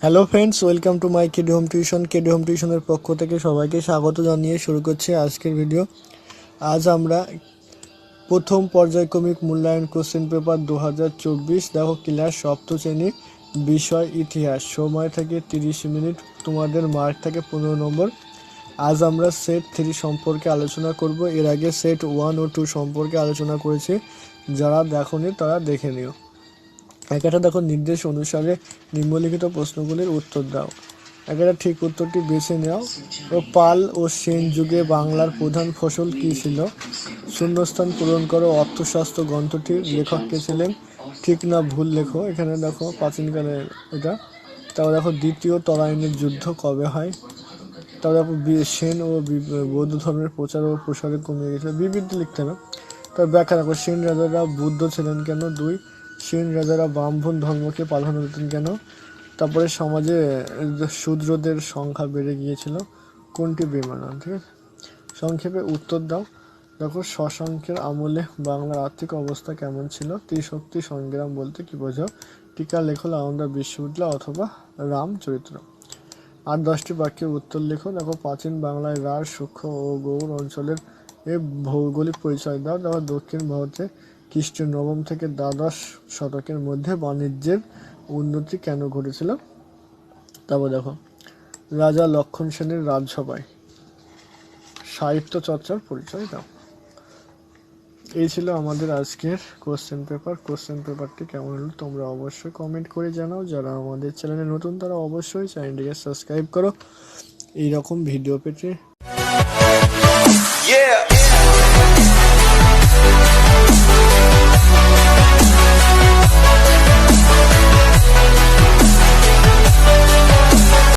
Hello friends, welcome to my KD home tuition. KD home টিউশনের পক্ষ থেকে সবাইকে স্বাগত জানিয়ে শুরু করছি আজকের ভিডিও। আজ আমরা প্রথম পর্যায়ক্রমিক মূল্যায়ন কোশ্চেন পেপার 2024 দেখো ক্লাস সপ্ত শ্রেণী, বিষয় ইতিহাস। সময় থাকে 30 মিনিট, তোমাদের মার্ক থাকে 15 নম্বর। আজ আমরা সেট 3 সম্পর্কে আলোচনা করব। এর আগে সেট 1 ও 2 সম্পর্কে আলোচনা করেছি, যারা দেখোনি তারা দেখে নিও। একটা দেখো, নির্দেশ অনুসারে নিম্নলিখিত প্রশ্নগুলির উত্তর দাও। একটা ঠিক উত্তরটি বেছে নাও। ও পাল ও সেন যুগে বাংলার প্রধান ফসল কী ছিল? শূন্যস্থান পূরণ করো। অর্থশাস্ত্র গ্রন্থটির লেখক কে ছিলেন? ঠিক না ভুল লেখো। এখানে দেখো প্রাচীনকালের এটা। তারপর দেখো দ্বিতীয় তরাইনের যুদ্ধ কবে হয়? তারপর দেখো সেন ও বৌদ্ধ ধর্মের প্রচার ও প্রসারে কমে গেছিল। বিবৃতি লিখতে হবে। তার ব্যাখ্যা দেখো, সেন রাজারা বুদ্ধ ছিলেন কেন? 2, সেন রাজারা ব্রাহ্মণ ধর্মকে প্রাধান্য দিতেন কেন? তারপরে সমাজে শূদ্রদের সংখ্যা বেড়ে গিয়েছিল, কোনটি বেমানান? ঠিক আছে, সংক্ষেপে উত্তর দাও। দেখো, শশাঙ্কের আমলে বাংলার আর্থিক অবস্থা কেমন ছিল? ত্রিশক্তি সংগ্রাম বলতে কি বোঝো? টিকা লেখো নালন্দা বিশ্ববিদ্যালয় অথবা রামচরিত্র। 8-10টি বাক্যের উত্তর লেখো। দেখো, প্রাচীন বাংলায় রাঢ়, সূক্ষ্ম ও গৌড় অঞ্চলের ভৌগোলিক পরিচয় দাও। দেখো, দক্ষিণ ভারতে খ্রিস্টীয় 9ম থেকে দ্বাদশ শতকের মধ্যে বাণিজ্যের উন্নতি কেন ঘটেছিল? তারপর দেখো, রাজা লক্ষণ সেনের রাজসভায় সাহিত্য চর্চার পরিচয় দাও। এই ছিল আমাদের আজকের কোশ্চেন পেপার। কোশ্চেন পেপারটি কেমন হলো তোমরা অবশ্যই কমেন্ট করে জানাও। যারা আমাদের চ্যানেলে নতুন তারা অবশ্যই চ্যানেলটিকে সাবস্ক্রাইব করো এইরকম ভিডিও পেতে।